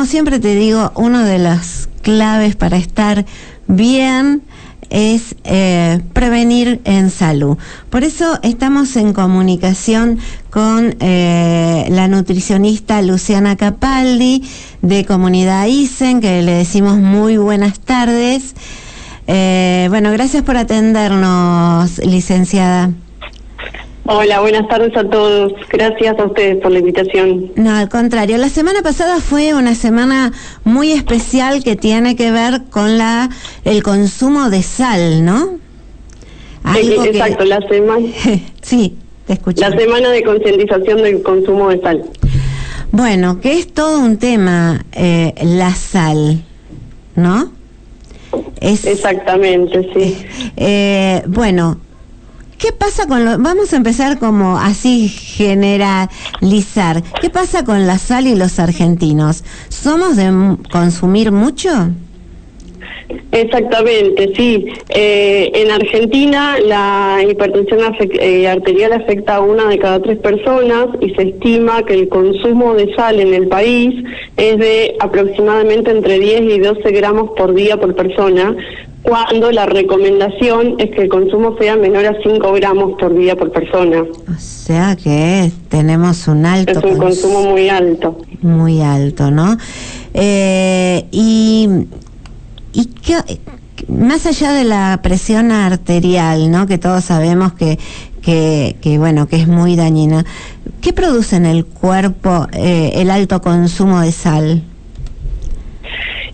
como siempre te digo, una de las claves para estar bien es prevenir en salud. Por eso estamos en comunicación con la nutricionista Luciana Capaldi de Comunidad ISEN, que le decimos muy buenas tardes. Bueno, gracias por atendernos, licenciada. Hola, buenas tardes a todos. Gracias a ustedes por la invitación. No, al contrario. La semana pasada fue una semana muy especial que tiene que ver con el consumo de sal, ¿no? Exacto, la semana. Sí, te escucho. La semana de concientización del consumo de sal. Bueno, que es todo un tema la sal, ¿no? Exactamente, sí. Bueno. ¿Qué pasa con vamos a empezar como así generalizar? ¿Qué pasa con la sal y los argentinos? ¿Somos de consumir mucho? Exactamente, sí. En Argentina la hipertensión arterial afecta a 1 de cada 3 personas y se estima que el consumo de sal en el país es de aproximadamente entre 10 y 12 gramos por día por persona, cuando la recomendación es que el consumo sea menor a 5 gramos por día por persona. O sea que tenemos un alto... Es un consumo muy alto. Muy alto, ¿no? Y qué, más allá de la presión arterial, ¿no? Que todos sabemos que bueno, que es muy dañina. ¿Qué produce en el cuerpo el alto consumo de sal?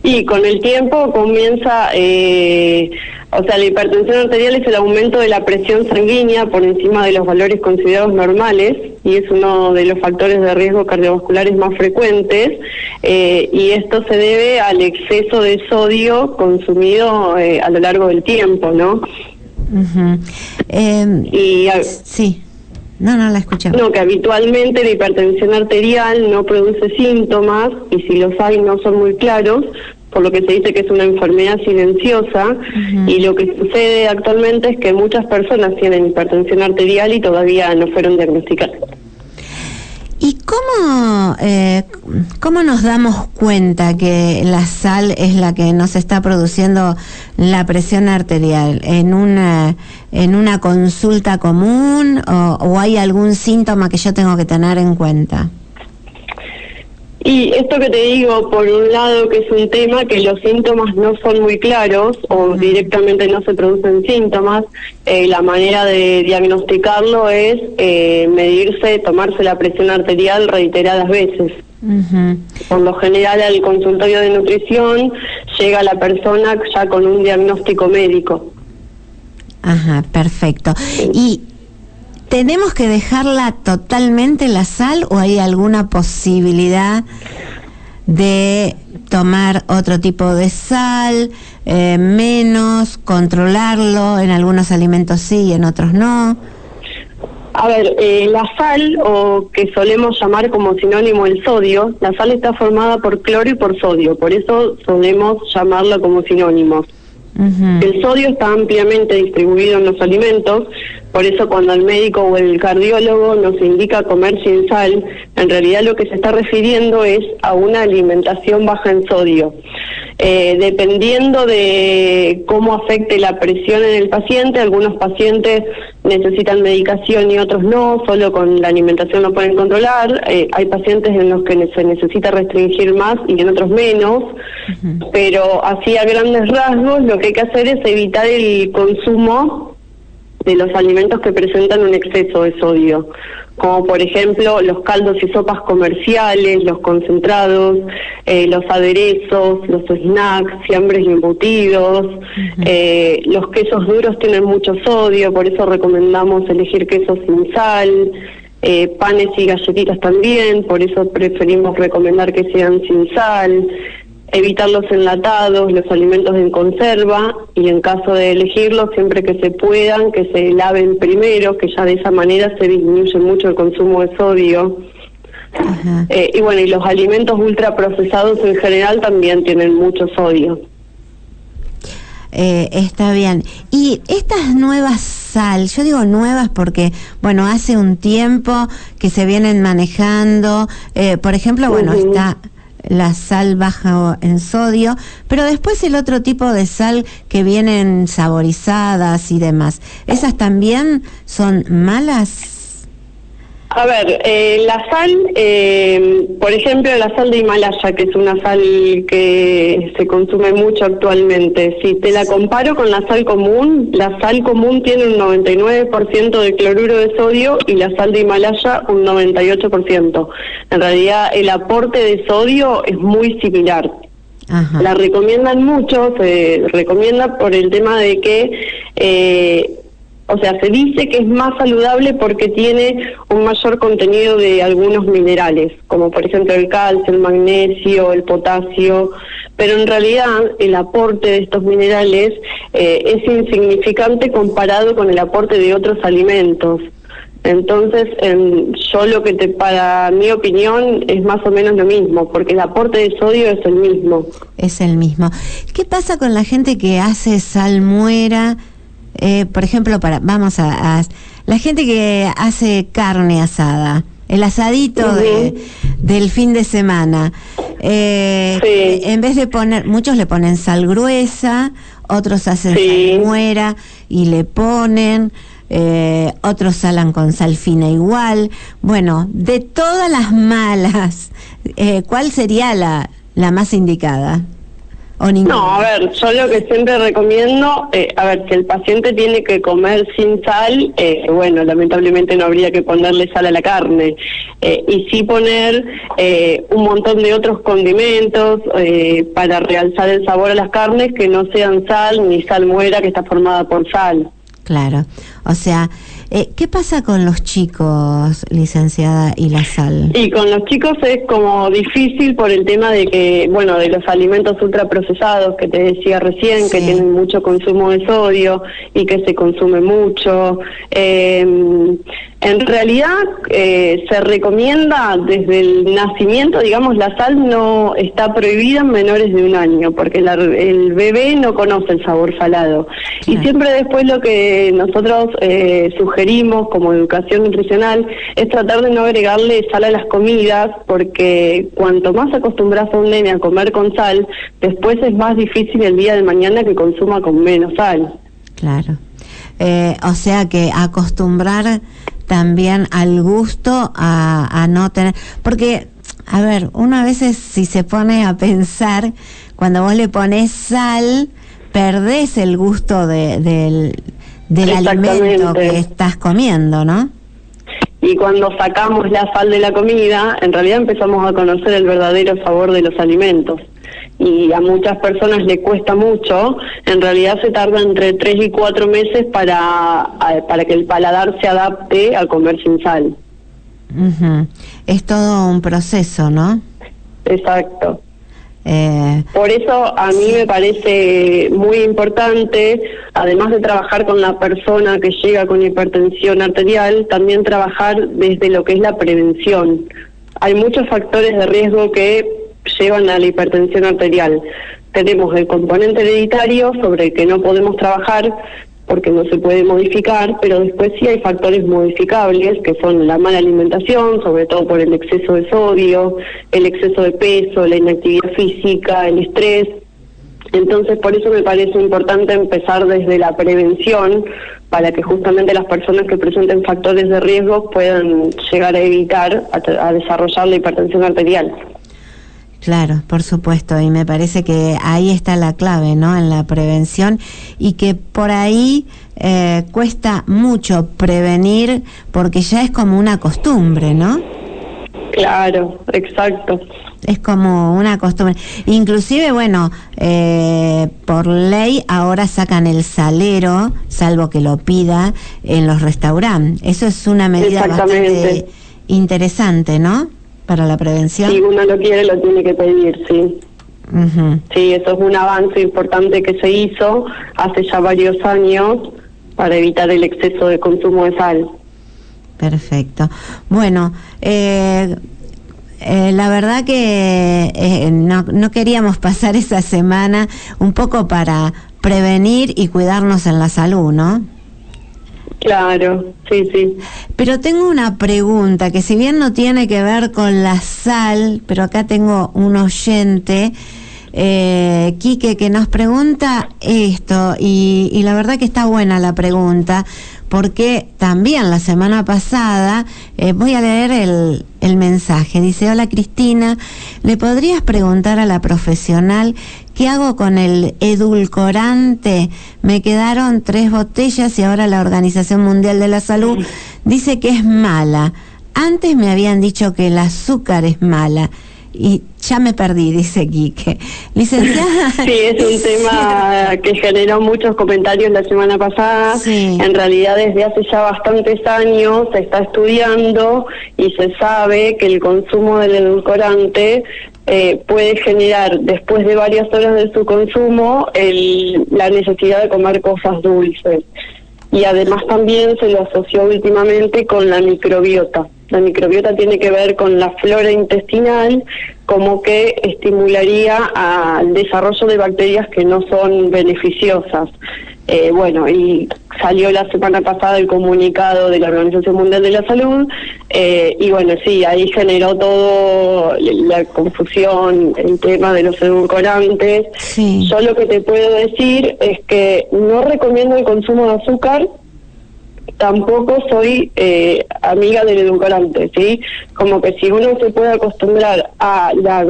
Y con el tiempo comienza, la hipertensión arterial es el aumento de la presión sanguínea por encima de los valores considerados normales y es uno de los factores de riesgo cardiovasculares más frecuentes, y esto se debe al exceso de sodio consumido a lo largo del tiempo, ¿no? Sí. No, la escuché. No, que habitualmente la hipertensión arterial no produce síntomas y si los hay no son muy claros, por lo que se dice que es una enfermedad silenciosa. Y lo que sucede actualmente es que muchas personas tienen hipertensión arterial y todavía no fueron diagnosticadas. ¿Y cómo nos damos cuenta que la sal es la que nos está produciendo la presión arterial? ¿En una consulta común o hay algún síntoma que yo tengo que tener en cuenta? Y esto que te digo, por un lado, que es un tema que los síntomas no son muy claros o directamente no se producen síntomas, la manera de diagnosticarlo es tomarse la presión arterial reiteradas veces. Por lo general al consultorio de nutrición llega la persona ya con un diagnóstico médico. Ajá, perfecto. ¿Y tenemos que dejarla totalmente la sal o hay alguna posibilidad de tomar otro tipo de sal, menos, controlarlo? En algunos alimentos sí y en otros no. A ver, la sal, o que solemos llamar como sinónimo el sodio, la sal está formada por cloro y por sodio, por eso solemos llamarla como sinónimos. El sodio está ampliamente distribuido en los alimentos, por eso cuando el médico o el cardiólogo nos indica comer sin sal, en realidad lo que se está refiriendo es a una alimentación baja en sodio. Dependiendo de cómo afecte la presión en el paciente, algunos pacientes necesitan medicación y otros no, solo con la alimentación lo pueden controlar. Hay pacientes en los que se necesita restringir más y en otros menos, pero así a grandes rasgos lo que hay que hacer es evitar el consumo de los alimentos que presentan un exceso de sodio, como por ejemplo los caldos y sopas comerciales, los concentrados, los aderezos, los snacks, fiambres y embutidos. Los quesos duros tienen mucho sodio, por eso recomendamos elegir quesos sin sal. Panes y galletitas también, por eso preferimos recomendar que sean sin sal. Evitar los enlatados, los alimentos en conserva, y en caso de elegirlos, siempre que se puedan, que se laven primero, que ya de esa manera se disminuye mucho el consumo de sodio. Y bueno, y los alimentos ultraprocesados en general también tienen mucho sodio. Está bien. Y estas nuevas sal, yo digo nuevas porque, bueno, hace un tiempo que se vienen manejando, por ejemplo, bueno, está la sal baja en sodio, pero después el otro tipo de sal que vienen saborizadas y demás, ¿esas también son malas? A ver, la sal, por ejemplo, la sal de Himalaya, que es una sal que se consume mucho actualmente, si te la comparo con la sal común tiene un 99% de cloruro de sodio y la sal de Himalaya un 98%. En realidad, el aporte de sodio es muy similar. Ajá. La recomiendan mucho, se recomienda por el tema de que... o sea, se dice que es más saludable porque tiene un mayor contenido de algunos minerales, como por ejemplo el calcio, el magnesio, el potasio, pero en realidad el aporte de estos minerales es insignificante comparado con el aporte de otros alimentos. Entonces, yo para mi opinión, es más o menos lo mismo, porque el aporte de sodio es el mismo. Es el mismo. ¿Qué pasa con la gente que hace salmuera? Por ejemplo, la gente que hace carne asada, el asadito del fin de semana, sí. En vez de poner, muchos le ponen sal gruesa, otros hacen salmuera y le ponen, otros salan con sal fina igual. Bueno, de todas las malas, ¿cuál sería la más indicada? No, a ver, yo lo que siempre recomiendo, si el paciente tiene que comer sin sal, bueno, lamentablemente no habría que ponerle sal a la carne, y sí poner un montón de otros condimentos para realzar el sabor a las carnes que no sean sal ni salmuera que está formada por sal. Claro, o sea, ¿qué pasa con los chicos, licenciada, y la sal? Y con los chicos es como difícil por el tema de que, bueno, de los alimentos ultraprocesados que te decía recién, que tienen mucho consumo de sodio y que se consume mucho. En realidad se recomienda desde el nacimiento, digamos, la sal no está prohibida en menores de 1 año, porque el bebé no conoce el sabor salado. Claro. Y siempre después lo que nosotros sugerimos como educación nutricional es tratar de no agregarle sal a las comidas, porque cuanto más acostumbras a un nene a comer con sal, después es más difícil el día de mañana que consuma con menos sal. Claro. O sea que acostumbrar también al gusto a no tener, porque a ver, uno a veces si se pone a pensar, cuando vos le pones sal perdés el gusto del alimento que estás comiendo, ¿no? Y cuando sacamos la sal de la comida, en realidad empezamos a conocer el verdadero sabor de los alimentos. Y a muchas personas le cuesta mucho, en realidad se tarda entre 3 y 4 meses para que el paladar se adapte a comer sin sal. Uh-huh. Es todo un proceso, ¿no? Exacto. Por eso a mí me parece muy importante, además de trabajar con la persona que llega con hipertensión arterial, también trabajar desde lo que es la prevención. Hay muchos factores de riesgo que llevan a la hipertensión arterial. Tenemos el componente hereditario sobre el que no podemos trabajar porque no se puede modificar, pero después sí hay factores modificables que son la mala alimentación, sobre todo por el exceso de sodio, el exceso de peso, la inactividad física, el estrés. Entonces por eso me parece importante empezar desde la prevención para que justamente las personas que presenten factores de riesgo puedan llegar a evitar a desarrollar la hipertensión arterial. Claro, por supuesto, y me parece que ahí está la clave, ¿no? En la prevención, y que por ahí cuesta mucho prevenir porque ya es como una costumbre, ¿no? Claro, exacto. Es como una costumbre. Inclusive, bueno, por ley ahora sacan el salero, salvo que lo pida, en los restaurantes. Eso es una medida bastante interesante, ¿no? Para la prevención. Si uno lo quiere, lo tiene que pedir, sí. Uh-huh. Sí, eso es un avance importante que se hizo hace ya varios años para evitar el exceso de consumo de sal. Perfecto. Bueno, la verdad que no queríamos pasar esa semana un poco para prevenir y cuidarnos en la salud, ¿no? Claro, sí, sí. Pero tengo una pregunta que si bien no tiene que ver con la sal, pero acá tengo un oyente, Quique, que nos pregunta esto, y la verdad que está buena la pregunta, porque también la semana pasada, voy a leer el mensaje, dice: hola Cristina, ¿le podrías preguntar a la profesional qué hago con el edulcorante? Me quedaron 3 botellas y ahora la Organización Mundial de la Salud dice que es mala. Antes me habían dicho que el azúcar es mala y ya me perdí, dice Quique. Licenciada. Sí, es un tema que generó muchos comentarios la semana pasada. Sí. En realidad, desde hace ya bastantes años se está estudiando y se sabe que el consumo del edulcorante puede generar, después de varias horas de su consumo, la necesidad de comer cosas dulces. Y además también se lo asoció últimamente con la microbiota. La microbiota tiene que ver con la flora intestinal, como que estimularía al desarrollo de bacterias que no son beneficiosas. Bueno, y salió la semana pasada el comunicado de la Organización Mundial de la Salud, y bueno, sí, ahí generó todo la confusión, el tema de los edulcorantes. Sí. Yo lo que te puedo decir es que no recomiendo el consumo de azúcar. Tampoco soy amiga del edulcorante, ¿sí? Como que si uno se puede acostumbrar a las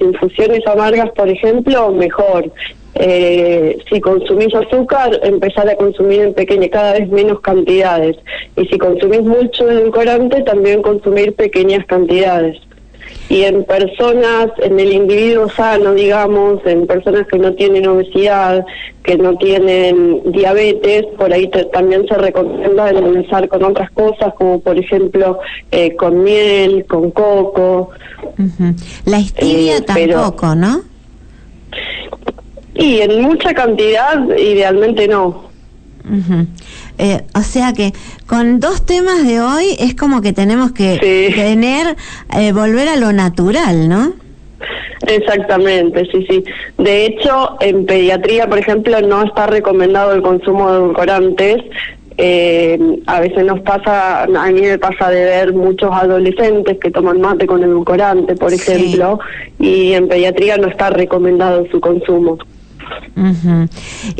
infusiones amargas, por ejemplo, mejor. Si consumís azúcar, empezar a consumir en cada vez menos cantidades. Y si consumís mucho edulcorante, también consumir pequeñas cantidades. Y en personas, en el individuo sano, digamos, en personas que no tienen obesidad, que no tienen diabetes, por ahí también se recomienda endulzar con otras cosas, como por ejemplo con miel, con coco. Uh-huh. La stevia tampoco, ¿no? Y en mucha cantidad, idealmente no. Uh-huh. O sea que con 2 temas de hoy es como que tenemos que volver a lo natural, ¿no? Exactamente, sí, sí. De hecho, en pediatría, por ejemplo, no está recomendado el consumo de edulcorantes. A veces a mí me pasa de ver muchos adolescentes que toman mate con edulcorante, por ejemplo, y en pediatría no está recomendado su consumo. Uh-huh.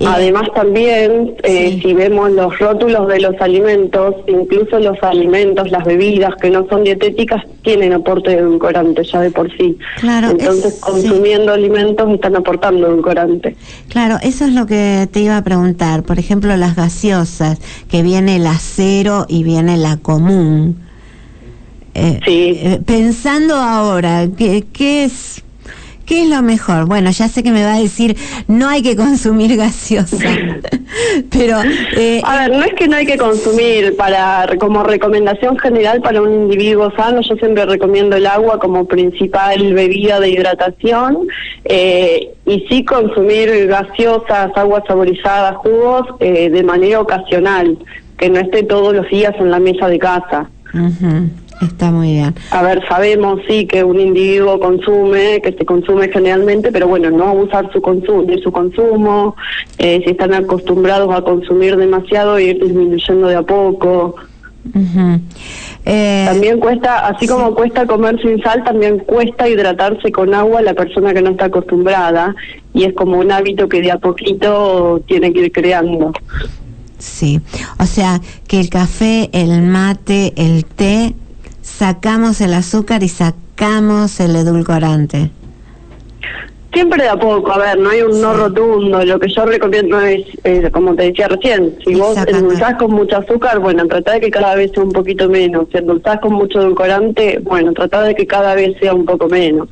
Además también, si vemos los rótulos de los alimentos, incluso los alimentos, las bebidas que no son dietéticas, tienen aporte de edulcorante ya de por sí. Claro, entonces consumiendo alimentos están aportando edulcorante. Claro, eso es lo que te iba a preguntar. Por ejemplo, las gaseosas, que viene la cero y viene la común. Pensando ahora, ¿qué es lo mejor? Bueno, ya sé que me va a decir, no hay que consumir gaseosa, pero... a ver, no es que no hay que consumir, como recomendación general para un individuo sano, yo siempre recomiendo el agua como principal bebida de hidratación, y sí consumir gaseosas, aguas saborizadas, jugos, de manera ocasional, que no esté todos los días en la mesa de casa. Uh-huh. Está muy bien. A ver, sabemos sí que un individuo que se consume generalmente, pero bueno, no abusar de su consumo, si están acostumbrados a consumir demasiado, ir disminuyendo de a poco. Uh-huh. También cuesta, así como cuesta comer sin sal, también cuesta hidratarse con agua a la persona que no está acostumbrada, y es como un hábito que de a poquito tiene que ir creando. Sí, o sea que el café, el mate, el té, sacamos el azúcar y sacamos el edulcorante. Siempre de a poco, a ver, no hay un no rotundo. Lo que yo recomiendo es, como te decía recién, si vos endulzás con mucho azúcar, bueno, tratá de que cada vez sea un poquito menos. Si endulzás con mucho edulcorante, bueno, tratá de que cada vez sea un poco menos.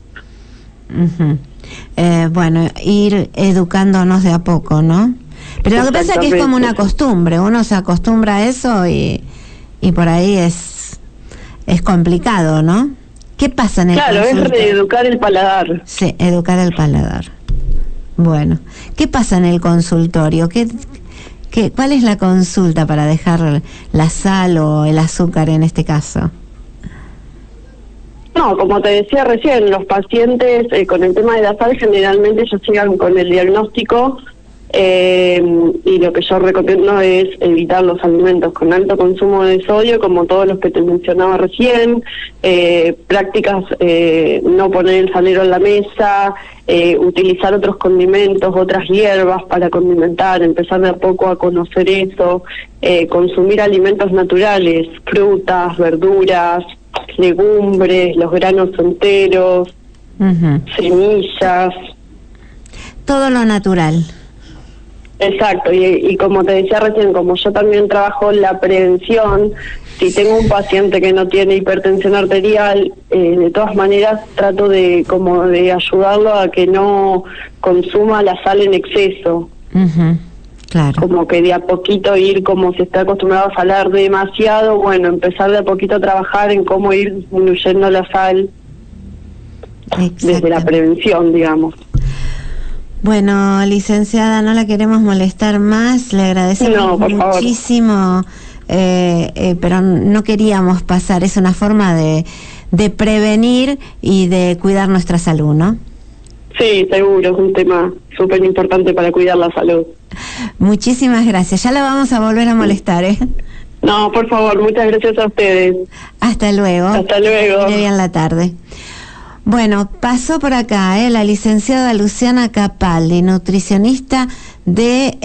Uh-huh. Bueno, ir educándonos de a poco, ¿no? Pero lo que pasa es que es como una costumbre, uno se acostumbra a eso y por ahí es complicado, ¿no? ¿Qué pasa en el consultorio? Claro, es reeducar el paladar. Sí, educar el paladar. Bueno, ¿qué pasa en el consultorio? ¿Cuál es la consulta para dejar la sal o el azúcar en este caso? No, como te decía recién, los pacientes con el tema de la sal generalmente ellos llegan con el diagnóstico Y lo que yo recomiendo es evitar los alimentos con alto consumo de sodio, como todos los que te mencionaba recién, prácticas, no poner el salero en la mesa, utilizar otros condimentos, otras hierbas para condimentar, empezar de a poco a conocer eso, consumir alimentos naturales, frutas, verduras, legumbres, los granos enteros, semillas. Todo lo natural. Exacto, y como te decía recién, como yo también trabajo en la prevención, si tengo un paciente que no tiene hipertensión arterial, de todas maneras trato de ayudarlo a que no consuma la sal en exceso. Claro. Como que de a poquito ir, como si está acostumbrado a salar demasiado, bueno, empezar de a poquito a trabajar en cómo ir disminuyendo la sal desde la prevención, digamos. Bueno, licenciada, no la queremos molestar más, le agradecemos muchísimo, pero no queríamos pasar, es una forma de prevenir y de cuidar nuestra salud, ¿no? Sí, seguro, es un tema súper importante para cuidar la salud. Muchísimas gracias, ya la vamos a volver a molestar, ¿eh? No, por favor, muchas gracias a ustedes. Hasta luego. Hasta luego. Que bien la tarde. Bueno, pasó por acá la licenciada Luciana Capaldi, nutricionista de